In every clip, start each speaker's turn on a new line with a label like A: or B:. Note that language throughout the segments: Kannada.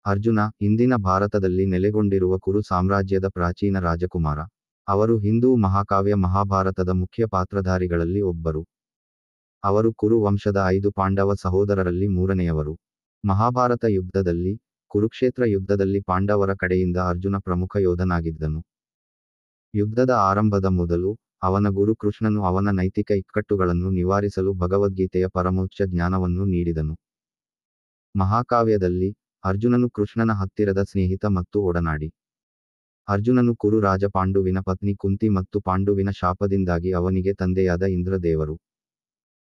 A: ಅರ್ಜುನ ಇಂದಿನ ಭಾರತದಲ್ಲಿ ನೆಲೆಗೊಂಡಿರುವ ಕುರು ಸಾಮ್ರಾಜ್ಯದ ಪ್ರಾಚೀನ ರಾಜಕುಮಾರ. ಅವರು ಹಿಂದೂ ಮಹಾಕಾವ್ಯ ಮಹಾಭಾರತದ ಮುಖ್ಯ ಪಾತ್ರಧಾರಿಗಳಲ್ಲಿ ಒಬ್ಬರು. ಅವರು ಕುರು ವಂಶದ 5 ಪಾಂಡವ ಸಹೋದರರಲ್ಲಿ ಮೂರನೆಯವರು. ಮಹಾಭಾರತ ಯುದ್ಧದಲ್ಲಿ, ಕುರುಕ್ಷೇತ್ರ ಯುದ್ಧದಲ್ಲಿ ಪಾಂಡವರ ಕಡೆಯಿಂದ ಅರ್ಜುನ ಪ್ರಮುಖ ಯೋಧನಾಗಿದ್ದನು. ಯುದ್ಧದ ಆರಂಭದ ಮೊದಲು, ಅವನ ಗುರು ಕೃಷ್ಣನು ಅವನ ನೈತಿಕ ಇಕ್ಕಟ್ಟುಗಳನ್ನು ನಿವಾರಿಸಲು ಭಗವದ್ಗೀತೆಯ ಪರಮೋಚ್ಚ ಜ್ಞಾನವನ್ನು ನೀಡಿದನು. ಮಹಾಕಾವ್ಯದಲ್ಲಿ, ಅರ್ಜುನನು ಕೃಷ್ಣನ ಹತ್ತಿರದ ಸ್ನೇಹಿತ ಮತ್ತು ಒಡನಾಡಿ. ಅರ್ಜುನನು ಕುರು ರಾಜ ಪಾಂಡುವಿನ ಪತ್ನಿ ಕುಂತಿ ಮತ್ತು ಪಾಂಡುವಿನ ಶಾಪದಿಂದಾಗಿ ಅವನಿಗೆ ತಂದೆಯಾದ ಇಂದ್ರದೇವರು.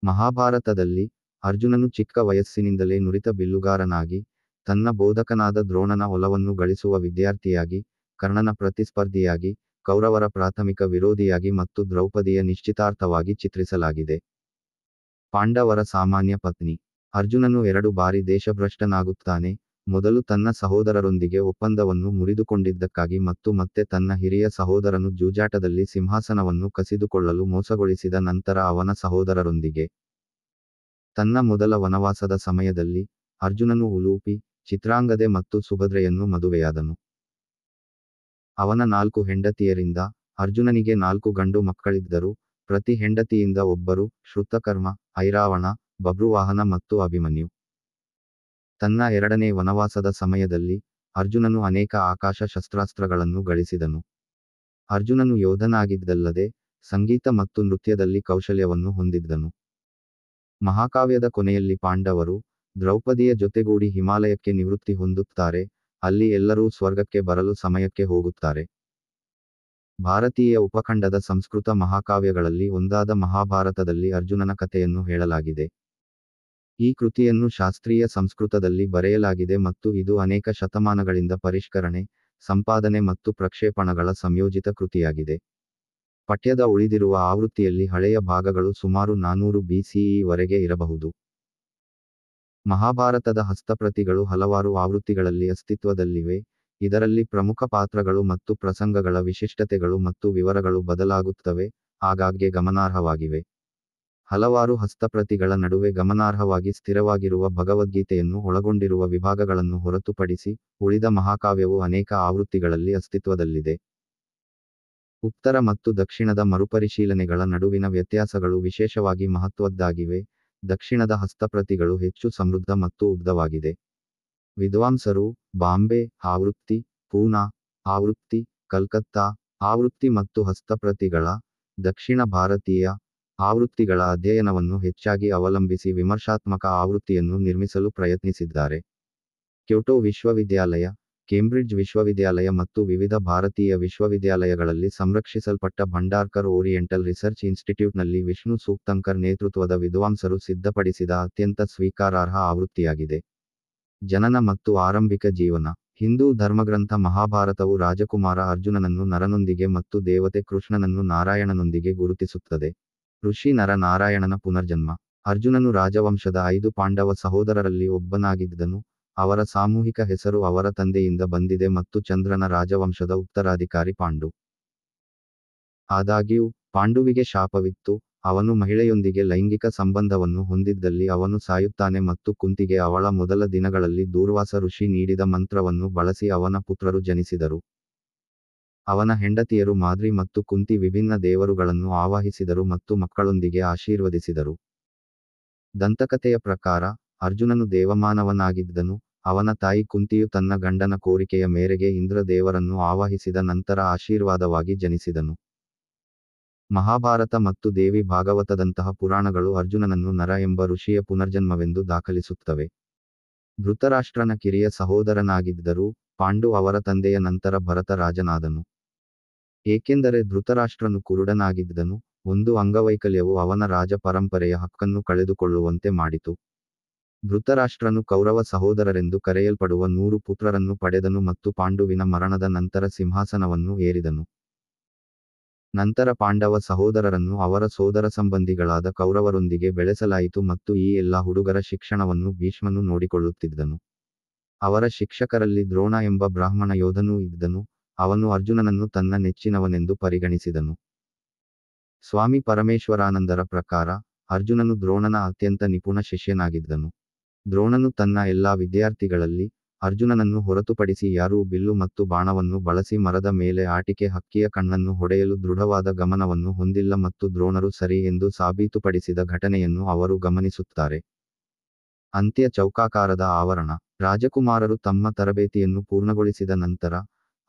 A: ಮಹಾಭಾರತದಲ್ಲಿ, ಅರ್ಜುನನು ಚಿಕ್ಕ ವಯಸ್ಸಿನಿಂದಲೇ ನುರಿತ ಬಿಲ್ಲುಗಾರನಾಗಿ, ತನ್ನ ಬೋಧಕನಾದ ದ್ರೋಣನ ಒಲವನ್ನು ಗಳಿಸುವ ವಿದ್ಯಾರ್ಥಿಯಾಗಿ, ಕರ್ಣನ ಪ್ರತಿಸ್ಪರ್ಧಿಯಾಗಿ, ಕೌರವರ ಪ್ರಾಥಮಿಕ ವಿರೋಧಿಯಾಗಿ ಮತ್ತು ದ್ರೌಪದಿಯ ನಿಶ್ಚಿತಾರ್ಥವಾಗಿ ಚಿತ್ರಿಸಲಾಗಿದೆ. ಪಾಂಡವರ ಸಾಮಾನ್ಯ ಪತ್ನಿ. ಅರ್ಜುನನು 2 ಬಾರಿ ದೇಶಭ್ರಷ್ಟನಾಗುತ್ತಾನೆ, ಮೊದಲು ತನ್ನ ಸಹೋದರರೊಂದಿಗೆ ಒಪ್ಪಂದವನ್ನು ಮುರಿದುಕೊಂಡಿದ್ದಕ್ಕಾಗಿ ಮತ್ತು ಮತ್ತೆ ತನ್ನ ಹಿರಿಯ ಸಹೋದರನು ಜೂಜಾಟದಲ್ಲಿ ಸಿಂಹಾಸನವನ್ನು ಕಸಿದುಕೊಳ್ಳಲು ಮೋಸಗೊಳಿಸಿದ ನಂತರ ಅವನ ಸಹೋದರರೊಂದಿಗೆ. ತನ್ನ ಮೊದಲ ವನವಾಸದ ಸಮಯದಲ್ಲಿ, ಅರ್ಜುನನು ಉಲೂಪಿ, ಚಿತ್ರಾಂಗದೆ ಮತ್ತು ಸುಭದ್ರೆಯನ್ನು ಮದುವೆಯಾದನು. ಅವನ 4 ಹೆಂಡತಿಯರಿಂದ, ಅರ್ಜುನನಿಗೆ 4 ಗಂಡು ಮಕ್ಕಳಿದ್ದರು, ಪ್ರತಿ ಹೆಂಡತಿಯಿಂದ ಒಬ್ಬರು, ಶ್ರುತಕರ್ಮ, ಐರಾವಣ, ಬಭ್ರುವಾಹನ ಮತ್ತು ಅಭಿಮನ್ಯು. ತನ್ನ 2ನೇ ವನವಾಸದ ಸಮಯದಲ್ಲಿ, ಅರ್ಜುನನು ಅನೇಕ ಆಕಾಶ ಶಸ್ತ್ರಾಸ್ತ್ರಗಳನ್ನು ಗಳಿಸಿದನು. ಅರ್ಜುನನು ಯೋಧನಾಗಿದ್ದಲ್ಲದೆ, ಸಂಗೀತ ಮತ್ತು ನೃತ್ಯದಲ್ಲಿ ಕೌಶಲ್ಯವನ್ನು ಹೊಂದಿದ್ದನು. ಮಹಾಕಾವ್ಯದ ಕೊನೆಯಲ್ಲಿ ಪಾಂಡವರು, ದ್ರೌಪದಿಯ ಜೊತೆಗೂಡಿ ಹಿಮಾಲಯಕ್ಕೆ ನಿವೃತ್ತಿ ಹೊಂದುತ್ತಾರೆ, ಅಲ್ಲಿ ಎಲ್ಲರೂ ಸ್ವರ್ಗಕ್ಕೆ ಬರಲು ಸಮಯಕ್ಕೆ ಹೋಗುತ್ತಾರೆ. ಭಾರತೀಯ ಉಪಖಂಡದ ಸಂಸ್ಕೃತ ಮಹಾಕಾವ್ಯಗಳಲ್ಲಿ ಒಂದಾದ ಮಹಾಭಾರತದಲ್ಲಿ ಅರ್ಜುನನ ಕಥೆಯನ್ನು ಹೇಳಲಾಗಿದೆ. ಈ ಕೃತಿಯನ್ನು ಶಾಸ್ತ್ರೀಯ ಸಂಸ್ಕೃತದಲ್ಲಿ ಬರೆಯಲಾಗಿದೆ ಮತ್ತು ಇದು ಅನೇಕ ಶತಮಾನಗಳಿಂದ ಪರಿಷ್ಕರಣೆ, ಸಂಪಾದನೆ ಮತ್ತು ಪ್ರಕ್ಷೇಪಣಗಳ ಸಂಯೋಜಿತ ಕೃತಿಯಾಗಿದೆ. ಪಠ್ಯದ ಉಳಿದಿರುವ ಆವೃತ್ತಿಯಲ್ಲಿ ಹಳೆಯ ಭಾಗಗಳು ಸುಮಾರು 400 BCE ವರೆಗೆ ಇರಬಹುದು. ಮಹಾಭಾರತದ ಹಸ್ತಪ್ರತಿಗಳು ಹಲವಾರು ಆವೃತ್ತಿಗಳಲ್ಲಿ ಅಸ್ತಿತ್ವದಲ್ಲಿವೆ, ಇದರಲ್ಲಿ ಪ್ರಮುಖ ಪಾತ್ರಗಳು ಮತ್ತು ಪ್ರಸಂಗಗಳ ವಿಶಿಷ್ಟತೆಗಳು ಮತ್ತು ವಿವರಗಳು ಬದಲಾಗುತ್ತವೆ, ಆಗಾಗ್ಗೆ ಗಮನಾರ್ಹವಾಗಿವೆ. ಹಲವಾರು ಹಸ್ತಪ್ರತಿಗಳ ನಡುವೆ ಗಮನಾರ್ಹವಾಗಿ ಸ್ಥಿರವಾಗಿರುವ ಭಗವದ್ಗೀತೆಯನ್ನು ಒಳಗೊಂಡಿರುವ ವಿಭಾಗಗಳನ್ನು ಹೊರತುಪಡಿಸಿ, ಉಳಿದ ಮಹಾಕಾವ್ಯವು ಅನೇಕ ಆವೃತ್ತಿಗಳಲ್ಲಿ ಅಸ್ತಿತ್ವದಲ್ಲಿದೆ. ಉತ್ತರ ಮತ್ತು ದಕ್ಷಿಣದ ಮರುಪರಿಶೀಲನೆಗಳ ನಡುವಿನ ವ್ಯತ್ಯಾಸಗಳು ವಿಶೇಷವಾಗಿ ಮಹತ್ವದ್ದಾಗಿವೆ. ದಕ್ಷಿಣದ ಹಸ್ತಪ್ರತಿಗಳು ಹೆಚ್ಚು ಸಮೃದ್ಧ ಮತ್ತು ಉದ್ದವಾಗಿದೆ. ವಿದ್ವಾಂಸರು, ಬಾಂಬೆ ಆವೃತ್ತಿ, ಪೂನಾ ಆವೃತ್ತಿ, ಕಲ್ಕತ್ತಾ ಆವೃತ್ತಿ ಮತ್ತು ಹಸ್ತಪ್ರತಿಗಳ, ದಕ್ಷಿಣ ಭಾರತೀಯ ಆವೃತ್ತಿಗಳ ಅಧ್ಯಯನವನ್ನು ಹೆಚ್ಚಾಗಿ ಅವಲಂಬಿಸಿ ವಿಮರ್ಶಾತ್ಮಕ ಆವೃತ್ತಿಯನ್ನು ನಿರ್ಮಿಸಲು ಪ್ರಯತ್ನಿಸಿದ್ದಾರೆ. ಕ್ಯೋಟೋ ವಿಶ್ವವಿದ್ಯಾಲಯ, ಕೇಂಬ್ರಿಡ್ಜ್ ವಿಶ್ವವಿದ್ಯಾಲಯ ಮತ್ತು ವಿವಿಧ ಭಾರತೀಯ ವಿಶ್ವವಿದ್ಯಾಲಯಗಳಲ್ಲಿ ಸಂರಕ್ಷಿಸಲ್ಪಟ್ಟ ಭಂಡಾರ್ಕರ್ ಓರಿಯೆಂಟಲ್ ರಿಸರ್ಚ್ ಇನ್ಸ್ಟಿಟ್ಯೂಟ್ನಲ್ಲಿ ವಿಷ್ಣು ಸೂಕ್ತಂಕರ್ ನೇತೃತ್ವದ ವಿದ್ವಾಂಸರು ಸಿದ್ಧಪಡಿಸಿದ ಅತ್ಯಂತ ಸ್ವೀಕಾರಾರ್ಹ ಆವೃತ್ತಿಯಾಗಿದೆ. ಜನನ ಮತ್ತು ಆರಂಭಿಕ ಜೀವನ. ಹಿಂದೂ ಧರ್ಮಗ್ರಂಥ ಮಹಾಭಾರತವು ರಾಜಕುಮಾರ ಅರ್ಜುನನನ್ನು ನರನೊಂದಿಗೆ ಮತ್ತು ದೇವತೆ ಕೃಷ್ಣನನ್ನು ನಾರಾಯಣನೊಂದಿಗೆ ಗುರುತಿಸುತ್ತದೆ. ಋಷಿ ನರ ನಾರಾಯಣನ ಪುನರ್ಜನ್ಮ. ಅರ್ಜುನನು ರಾಜವಂಶದ 5 ಪಾಂಡವ ಸಹೋದರರಲ್ಲಿ ಒಬ್ಬನಾಗಿದ್ದನು, ಅವರ ಸಾಮೂಹಿಕ ಹೆಸರು ಅವರ ತಂದೆಯಿಂದ ಬಂದಿದೆ ಮತ್ತು ಚಂದ್ರನ ರಾಜವಂಶದ ಉತ್ತರಾಧಿಕಾರಿ ಪಾಂಡು. ಆದಾಗ್ಯೂ, ಪಾಂಡುವಿಗೆ ಶಾಪವಿತ್ತು, ಅವನು ಮಹಿಳೆಯೊಂದಿಗೆ ಲೈಂಗಿಕ ಸಂಬಂಧವನ್ನು ಹೊಂದಿದ್ದಲ್ಲಿ ಅವನು ಸಾಯುತ್ತಾನೆ ಮತ್ತು ಕುಂತಿಗೆ ಅವಳ ಮೊದಲ ದಿನಗಳಲ್ಲಿ ದೂರ್ವಾಸ ಋಷಿ ನೀಡಿದ ಮಂತ್ರವನ್ನು ಬಳಸಿ ಅವನ ಪುತ್ರರು ಜನಿಸಿದರು. ಅವನ ಹೆಂಡತಿಯರು ಮಾದ್ರಿ ಮತ್ತು ಕುಂತಿ ವಿಭಿನ್ನ ದೇವರುಗಳನ್ನು ಆವಾಹಿಸಿದರು ಮತ್ತು ಮಕ್ಕಳೊಂದಿಗೆ ಆಶೀರ್ವದಿಸಿದರು. ದಂತಕಥೆಯ ಪ್ರಕಾರ, ಅರ್ಜುನನು ದೇವಮಾನವನಾಗಿದ್ದನು, ಅವನ ತಾಯಿ ಕುಂತಿಯು ತನ್ನ ಗಂಡನ ಕೋರಿಕೆಯ ಮೇರೆಗೆ ಇಂದ್ರ ದೇವರನ್ನು ಆವಾಹಿಸಿದ ನಂತರ ಆಶೀರ್ವಾದವಾಗಿ ಜನಿಸಿದನು. ಮಹಾಭಾರತ ಮತ್ತು ದೇವಿ ಭಾಗವತದಂತಹ ಪುರಾಣಗಳು ಅರ್ಜುನನನ್ನು ನರ ಎಂಬ ಋಷಿಯ ಪುನರ್ಜನ್ಮವೆಂದು ದಾಖಲಿಸುತ್ತವೆ. ಧೃತರಾಷ್ಟ್ರನ ಕಿರಿಯ ಸಹೋದರನಾಗಿದ್ದರೂ, ಪಾಂಡು ಅವರ ತಂದೆಯ ನಂತರ ಭರತ ರಾಜನಾದನು. ಏಕೆಂದರೆ ಧೃತರಾಷ್ಟ್ರನು ಕುರುಡನಾಗಿದ್ದನು, ಒಂದು ಅಂಗವೈಕಲ್ಯವು ಅವನ ರಾಜ ಪರಂಪರೆಯ ಹಕ್ಕನ್ನು ಕಳೆದುಕೊಳ್ಳುವಂತೆ ಮಾಡಿತು. ಧೃತರಾಷ್ಟ್ರನು ಕೌರವ ಸಹೋದರರೆಂದು ಕರೆಯಲ್ಪಡುವ 100 ಪುತ್ರರನ್ನು ಪಡೆದನು ಮತ್ತು ಪಾಂಡುವಿನ ಮರಣದ ನಂತರ ಸಿಂಹಾಸನವನ್ನು ಏರಿದನು. ನಂತರ ಪಾಂಡವ ಸಹೋದರರನ್ನು ಅವರ ಸೋದರ ಸಂಬಂಧಿಗಳಾದ ಕೌರವರೊಂದಿಗೆ ಬೆಳೆಸಲಾಯಿತು ಮತ್ತು ಈ ಎಲ್ಲಾ ಹುಡುಗರ ಶಿಕ್ಷಣವನ್ನು ಭೀಷ್ಮನು ನೋಡಿಕೊಳ್ಳುತ್ತಿದ್ದನು. ಅವರ ಶಿಕ್ಷಕರಲ್ಲಿ ದ್ರೋಣ ಎಂಬ ಬ್ರಾಹ್ಮಣ ಯೋಧನೂ ಇದ್ದನು, ಅವನು ಅರ್ಜುನನನ್ನು ತನ್ನ ನೆಚ್ಚಿನವನೆಂದು ಪರಿಗಣಿಸಿದನು. ಸ್ವಾಮಿ ಪರಮೇಶ್ವರಾನಂದರ ಪ್ರಕಾರ, ಅರ್ಜುನನು ದ್ರೋಣನ ಅತ್ಯಂತ ನಿಪುಣ ಶಿಷ್ಯನಾಗಿದ್ದನು. ದ್ರೋಣನು ತನ್ನ ಎಲ್ಲಾ ವಿದ್ಯಾರ್ಥಿಗಳಲ್ಲಿ, ಅರ್ಜುನನನ್ನು ಹೊರತುಪಡಿಸಿ ಯಾರೂ ಬಿಲ್ಲು ಮತ್ತು ಬಾಣವನ್ನು ಬಳಸಿ ಮರದ ಮೇಲೆ ಆಟಿಕೆ ಹಕ್ಕಿಯ ಕಣ್ಣನ್ನು ಹೊಡೆಯಲು ದೃಢವಾದ ಗಮನವನ್ನು ಹೊಂದಿಲ್ಲ ಮತ್ತು ದ್ರೋಣರು ಸರಿ ಎಂದು ಸಾಬೀತುಪಡಿಸಿದ ಘಟನೆಯನ್ನು ಅವರು ಗಮನಿಸುತ್ತಾರೆ. ಅಂತ್ಯ ಚೌಕಾಕಾರದ ಆವರಣ. ರಾಜಕುಮಾರರು ತಮ್ಮ ತರಬೇತಿಯನ್ನು ಪೂರ್ಣಗೊಳಿಸಿದ ನಂತರ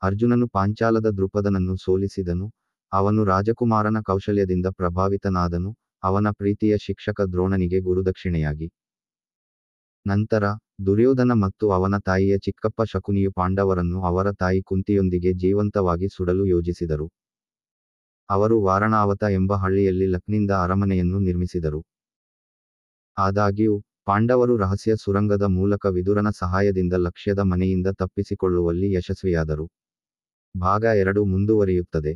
A: ಅರ್ಜುನನು ಪಾಂಚಾಲದ ದೃಪದನನ್ನು ಸೋಲಿಸಿದನು. ಅವನು ರಾಜಕುಮಾರನ ಕೌಶಲ್ಯದಿಂದ ಪ್ರಭಾವಿತನಾದನು, ಅವನ ಪ್ರೀತಿಯ ಶಿಕ್ಷಕ ದ್ರೋಣನಿಗೆ ಗುರುದಕ್ಷಿಣೆಯಾಗಿ. ನಂತರ ದುರ್ಯೋಧನ ಮತ್ತು ಅವನ ತಾಯಿಯ ಚಿಕ್ಕಪ್ಪ ಶಕುನಿಯು ಪಾಂಡವರನ್ನು ಅವರ ತಾಯಿ ಕುಂತಿಯೊಂದಿಗೆ ಜೀವಂತವಾಗಿ ಸುಡಲು ಯೋಜಿಸಿದರು. ಅವರು ವಾರಣಾವತ ಎಂಬ ಹಳ್ಳಿಯಲ್ಲಿ ಲಕ್ನಿಂದ ಅರಮನೆಯನ್ನು ನಿರ್ಮಿಸಿದರು. ಆದಾಗ್ಯೂ ಪಾಂಡವರು ರಹಸ್ಯ ಸುರಂಗದ ಮೂಲಕ ವಿದುರನ ಸಹಾಯದಿಂದ ಲಕ್ಷ್ಯದ ಮನೆಯಿಂದ ತಪ್ಪಿಸಿಕೊಳ್ಳುವಲ್ಲಿ ಯಶಸ್ವಿಯಾದರು. ಭಾಗ 2 ಮುಂದುವರಿಯುತ್ತದೆ.